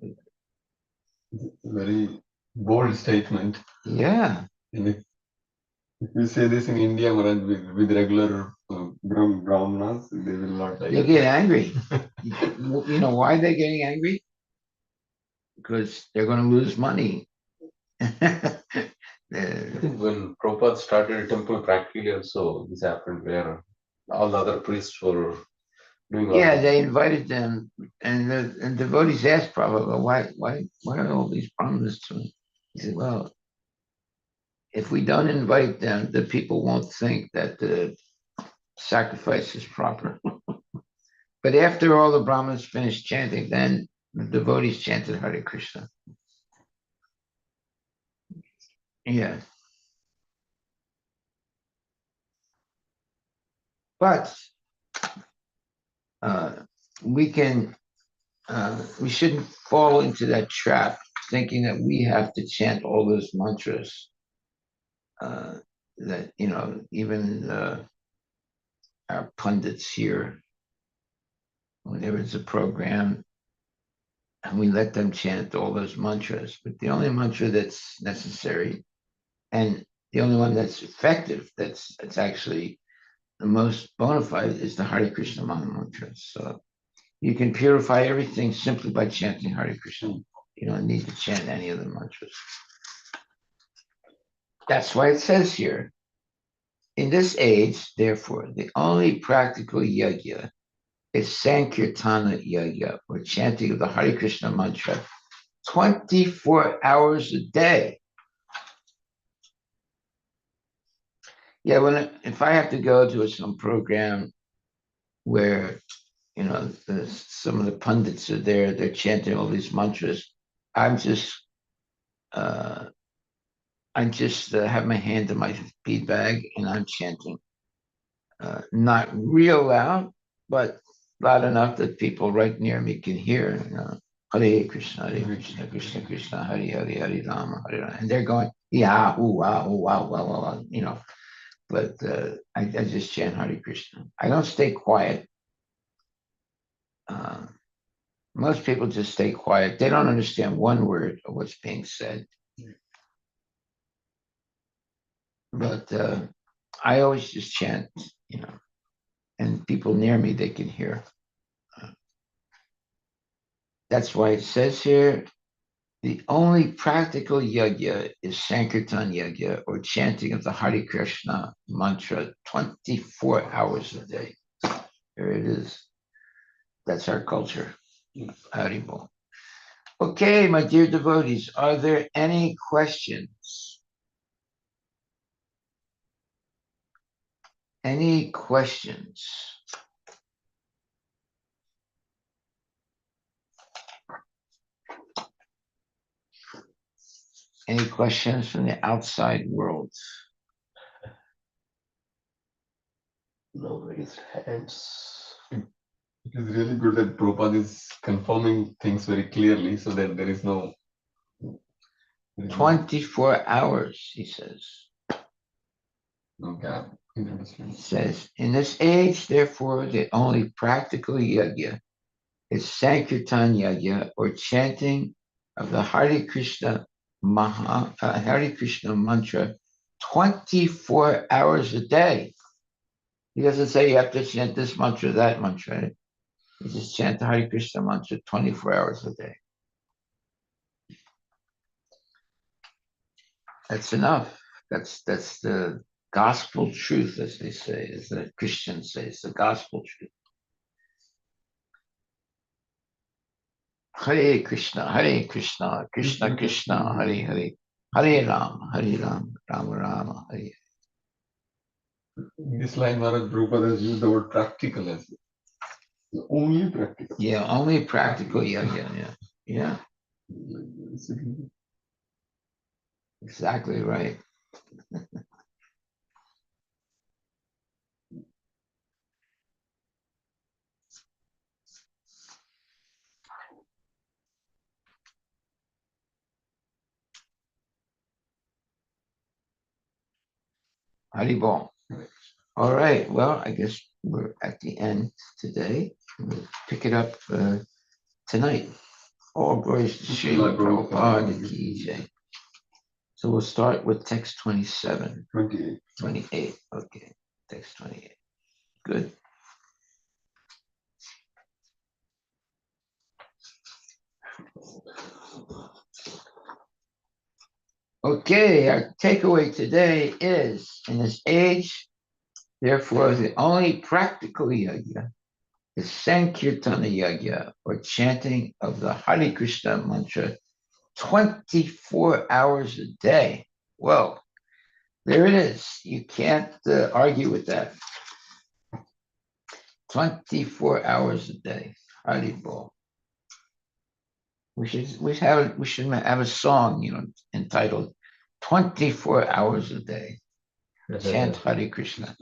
Very bold statement. Yeah. And if you say this in India, Maharaj, with regular brahmanas, they will not like They'll it. get angry. You know why they're getting angry? Because they're going to lose money. I think when Prabhupada started a temple, practically also this happened where all the other priests were doing all Yeah, this. they invited them, and devotees asked Prabhupada, why are all these brahmanas doing? He said, well, if we don't invite them, the people won't think that the sacrifice is proper. But after all the brahmanas finished chanting, then the devotees chanted Hare Krishna. Yeah. But we can we shouldn't fall into that trap thinking that we have to chant all those mantras. That even our pundits here, whenever it's a program, and we let them chant all those mantras. But the only mantra that's necessary, and the only one that's effective, that's actually the most bona fide, is the Hare Krishna mantra. So you can purify everything simply by chanting Hare Krishna. You don't need to chant any of the mantras. That's why it says here, in this age, therefore, the only practical yajna is Sankirtana yajna, or chanting of the Hare Krishna mantra 24 hours a day. Yeah, if I have to go to some program where some of the pundits are there, they're chanting all these mantras, I'm just have my hand in my bead bag and I'm chanting, not real loud, but loud enough that people right near me can hear. Hare Krishna, Krishna Krishna, Hare Hare, Hare Rama, Hare Rama, and they're going, yeah, ooh, wow, ooh, wow, wow, wow, wow, But I just chant Hare Krishna. I don't stay quiet. Most people just stay quiet. They don't understand one word of what's being said. But I always just chant, and people near me, they can hear. That's why it says here, the only practical yajna is Sankirtan yajna, or chanting of the Hare Krishna mantra 24 hours a day. There it is. That's our culture. Haribol. Okay, my dear devotees, are there any questions? Any questions? Any questions from the outside world? No raised hands. It is really good that Prabhupada is confirming things very clearly so that there is no 24 hours, he says. no gap in It understanding. says, in this age, therefore, the only practical yajna is Sankirtan yajna, or chanting of the Hare Krishna Hare Krishna mantra 24 hours a day. He doesn't say you have to chant this mantra, that mantra. You just chant the Hare Krishna mantra 24 hours a day. That's enough. That's the gospel truth, as they say, as the Christians say. It's the gospel truth. Hare Krishna, Krishna Krishna, Hare Hare, Hare Ram, Rama Rama, Hare. In this line, Maharaj Prabhupada has used the word practical as well. Only practical. Yeah, only practical. Yeah. Exactly right. Haribol. All right. Well, I guess we're at the end today. We'll pick it up tonight. All glories to Srila Prabhupada ki jai. So we'll start with text 27. 28. 28. Okay. Text 28. Good. Okay, our takeaway today is, in this age, therefore, the only practical yajna is Sankirtana yajna, or chanting of the Hare Krishna mantra 24 hours a day. Well, there it is. You can't argue with that. 24 hours a day. Haribol. We should have a song, entitled 24 hours a day. Chant Hare Krishna.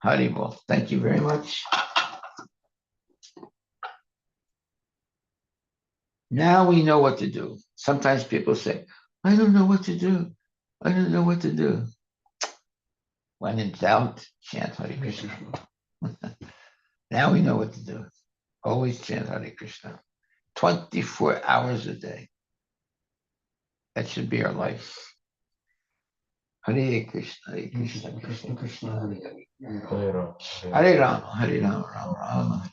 Haribol. Thank you very much. Now we know what to do. Sometimes people say, I don't know what to do. I don't know what to do. When in doubt, chant Hare Krishna. Now we know what to do. Always chant Hare Krishna. 24 hours a day. That should be our life. Hare Krishna, Hare Krishna, Krishna Krishna, Hare Hare. Hare Ram, Hare Rama, Hare Rama, Rama Rama.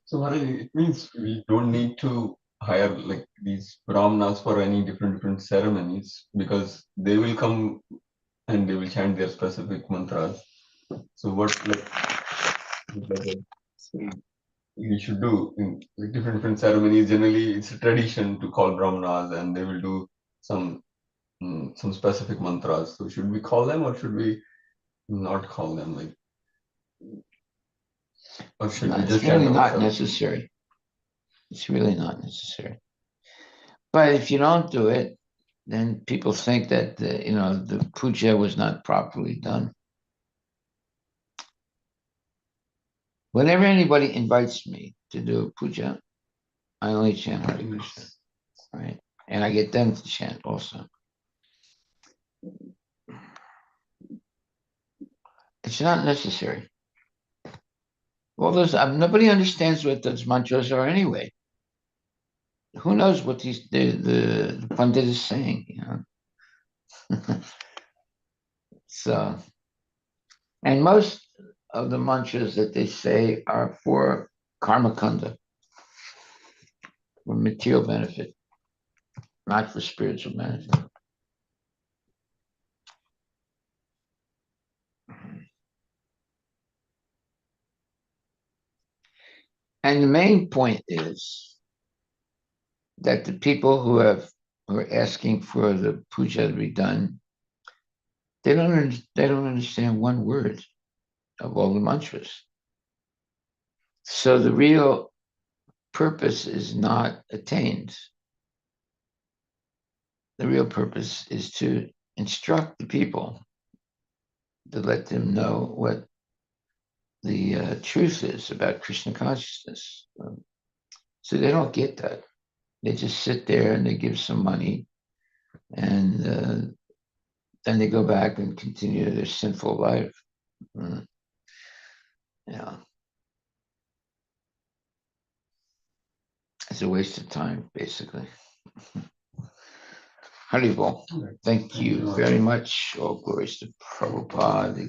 So Maharaj, it means we don't need to hire like these brahmanas for any different ceremonies because they will come and they will chant their specific mantras. So what we should do in like different ceremonies? Generally, it's a tradition to call brahmanas, and they will do some some specific mantras. So should we call them or should we not call them? Like, or should we It's just chant really not ourselves? necessary. It's really not necessary. But if you don't do it, then people think that the puja was not properly done. Whenever anybody invites me to do a puja, I only chant Hare Krishna, right? And I get them to chant also. It's not necessary. All those nobody understands what those mantras are anyway. Who knows what the pundit is saying? So, and most of the mantras that they say are for karma kanda, for material benefit, not for spiritual benefit. And the main point is that the people who are asking for the puja to be done, they don't understand one word of all the mantras. So the real purpose is not attained. The real purpose is to instruct the people, to let them know what the truth is about Krishna consciousness. So they don't get that. They just sit there and they give some money, and then they go back and continue their sinful life. Yeah, it's a waste of time, basically. Haribol, thank you very much. All glories to Prabhupada.